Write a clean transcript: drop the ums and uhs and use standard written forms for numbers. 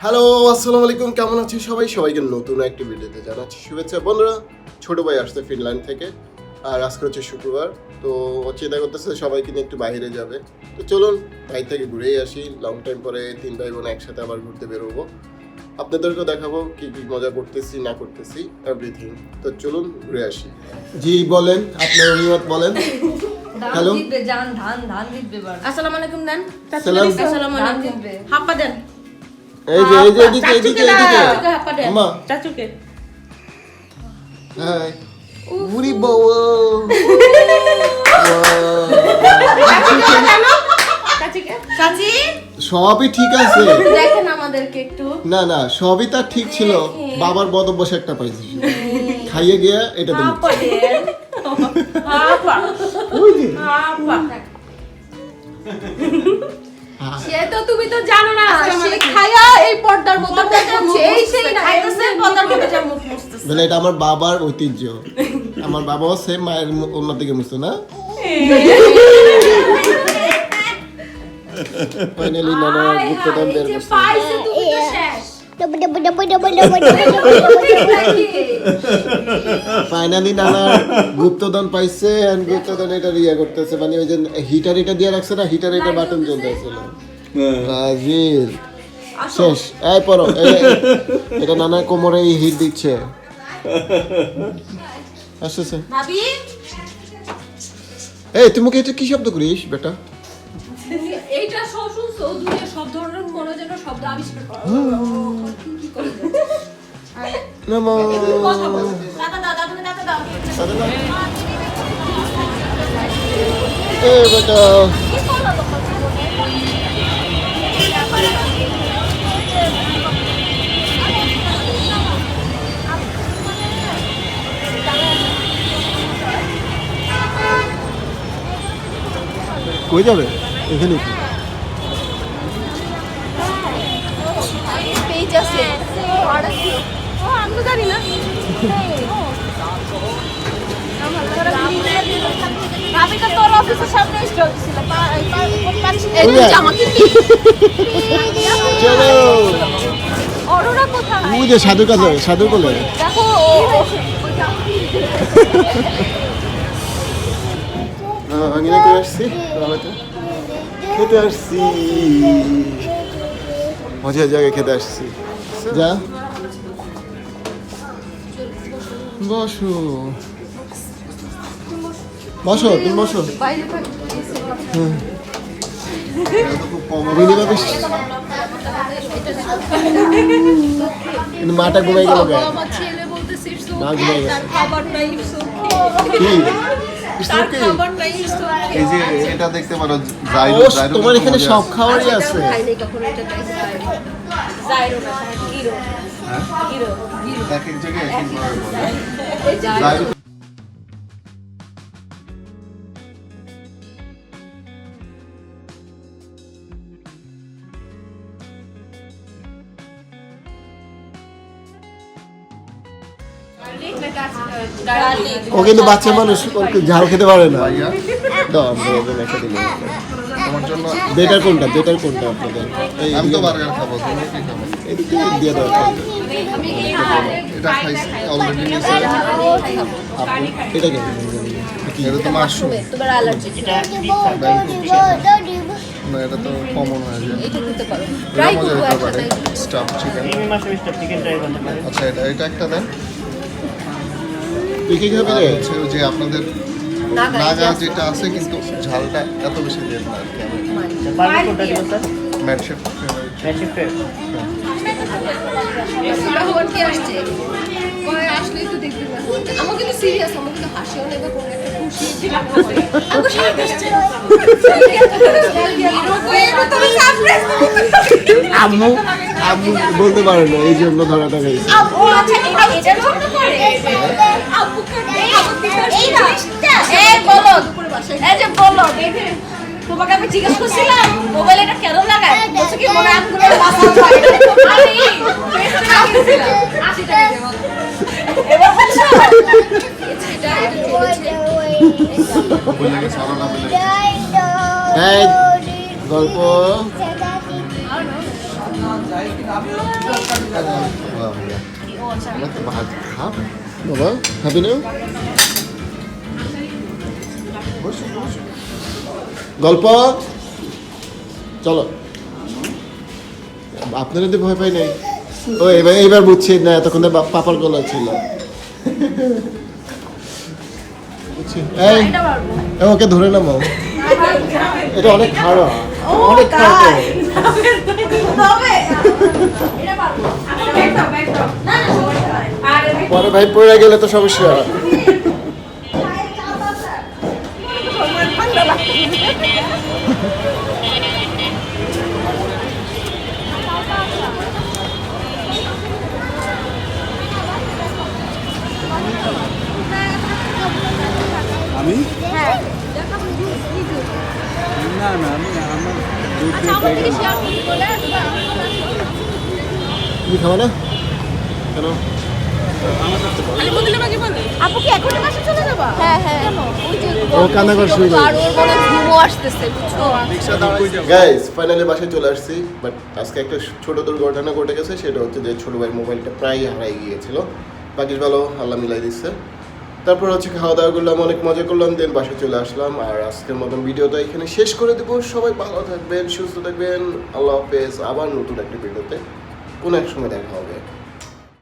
Hello, আসসালামু আলাইকুম। কেমন আছেন সবাই? সবাইকে নতুন একটা ভিডিওতে জানাচ্ছি শুভেচ্ছা। বন্ধুরা, ছোট ভাই আসছে ফিনল্যান্ড থেকে, আর আজকে হচ্ছে শুক্রবার। তো চিন্তা করতেছে সবাইকে নিয়ে একটু বাইরে যাবে। তো চলুন ভাই থেকে ঘুরেই আসি। লং টাইম পরে তিন ভাই বোন একসাথে আবার ঘুরতে বেরোবো। আপনাদেরকেও দেখাবো কি কি মজা করতেছি না করতেছি, এভরিথিং। তো চলুন ঘুরে আসি। জি বলেন, আপনার অভিমত বলেন। হ্যালো, আসসালামু আলাইকুম দেন। সালাম। আসসালামু আলাইকুম। হাপ্পা দেন। এই যে এদিকে এদিকে এদিকে হাপ্পা দেন। আম্মা, চাচুকে। হাই। উরি বাবা। চাচিকে। চাচি সবই ঠিক আছে। দেখেন আমাদেরকে একটু। না না, সবই তার ঠিক ছিল। বাবার বদভ্যাস একটা পাইছি, খাইয়ে গিয়া এটা দিল। হাপ্পা দেন। হাপ্পা। হাপ্পা। সে তো তুমি তো জানো না, সে খায়া এই পর্দার মধ্যে যাচ্ছে, এই সেই খাইতেছে পর্দার মধ্যে যা মুখ মুছতেছে। বলে এটা আমার বাবার ঐতিহ্য। আমার বাবাও সেম মায়ের ওনার দিকে মুছতো না। ফাইনালি নানা গুপ্তধন বের করছে। পাইছে তুমি তো শেষ। ফাইনালি নানা গুপ্তধন পাইছে, এন্ড গুপ্তধন এটা রিয়া করতেছে, মানে ওই যে হিটার এটা দিয়ে রাখছে না, হিটার এটা বাটন জ্বলতেছিল। ব্রাজিল শেষ। এই পড়ো, এটা নানা কোমরে হিট দিচ্ছে। আসছে ভাবি এই তুমি কি এটা কি শব্দ করিস বেটা? এইটা সব শুনছো, দুনিয়া সব ধরনের মনে যেন শব্দ আবিষ্কার করা। নমো কথা বলো। টাকা দাও, দাদুকে টাকা দাও। এ বেটা, কই যাবে? এখানে কি? পেজ আছে। ও আমি তো জানি না। ভাবি তো তোর অফিসের সামনে স্টল ছিল। এই যে জামা কিনবি? চলো। অরোরা কোথায়? ওই যে সাধু কাছে, সাধু বলে। দেখো আমি না করে আসছি, খেতে আসছি, মজার জায়গায় খেতে আসছি। যা বসো বসো, তুমি বসো। মাটা ঘুমাই গেল। আমার ছেলে বলতেছে না, ঘুমাই গেছে। খাবারটা ইটস কি? ওকে খাবারটা ইটস ওকে। এই যে এটা দেখতে পারো, তোমার এখানে সব খাবারই আছে। জাইরো না গিরো। গিরো এক এক জায়গায় এক এক ভাবে বলে। এই জাইরো। ও কিন্তু বাচ্চা মানুষ, ওর কি ঝাল খেতে পারে না। ভাইয়া, দাও, আমরা ওকে রেখে দিলাম। তোমার জন্য বেটার কোনটা, বেটার কোনটা আপনাদের? এই আমি তো বার্গার খাবো, তুমি কি খাবো? এদিকে দিয়ে দাও। এটা খাইছি অলরেডি নিয়েছি। এটা কি? এটা তো মাশরুম তোমার অ্যালার্জি না, এটা তো কমন হয়ে যায়। এটা খেতে পারো। এটা ট্রাই মজা করো হতে পারে। একসাথে। Staff chicken. আচ্ছা, এটা একটা দেন। তুই কি খাবি রে? হচ্ছে ওই যে আপনাদের নাগা যেটা আছে, কিন্তু ঝালটা এত বেশি দেন না আর কি। ম্যাটশেপ মেহমান কে আসছে? কয় আসলেই তো দেখতে পাবো। আমার কিন্তু সিরিয়াস, আমার কিন্তু হাসিও নেবে, কোনো একটা খুশি ছিল। আমাকে সাথে আসছে। তুমি সারপ্রাইজ আম্মু আম্মু বলতে পারে না, এই জন্য ধরাটা খাইছে। আব্বু আচ্ছা এটার জন্য করে আব্বু কাটে এই জিনিসটা এই বলো এই যে বলো তোমাকে আমি জিজ্ঞেস করছিলাম মোবাইল এটা কেন লাগায় বলছে কি মনে আঙ্গুলের মাথা হয় আরে টেস্ট লাগিয়েছিলাম 80 টাকা দিয়ে বলো এবার বলছো এটা চলেছে বলে গেছে আরো না বলে এই গল্প আমার তো ভাত খাব বাবা খাবি না গল্প চলো আপনারা তো ভয় পাই নাই ও এবার বুঝছি না এতক্ষণ পাপার গলা ছিল বুঝছি এই ওকে ধরে নামাও এটা অনেক খারাপ অনেক খারাপ পরে ভাই পড়ে গেলে তো সমস্যা আমি না না আমি আমার দুধ দিয়ে পেয়ে গেলাম। তুমি খাবে না কেন আপু কি এখনই বাসা চলে যাবা? হ্যাঁ হ্যাঁ। ওই যে ও কান্না করে শুরু করে আর ওর মনে ঘুমও আসতেছে বুঝছো? গাইস ফাইনালি বাসায় চলে আসছি বাট আজকে একটা ছোট দুর্ঘটনা ঘটে গেছে সেটা হচ্ছে যে ছোট ভাইয়ের মোবাইলটা প্রায় হারাই গিয়েছিল বাকি ভালো আল্লাহ মিলাই দিচ্ছে তারপর হচ্ছে খাওয়া দাওয়া করলাম অনেক মজা করলাম দেন বাসায় চলে আসলাম আর আজকের মতন ভিডিওটা এখানে শেষ করে দেবো সবাই ভালো থাকবেন সুস্থ থাকবেন আল্লাহ হাফেজ আবার নতুন একটা ভিডিওতে কোনো এক সময় দেখা হবে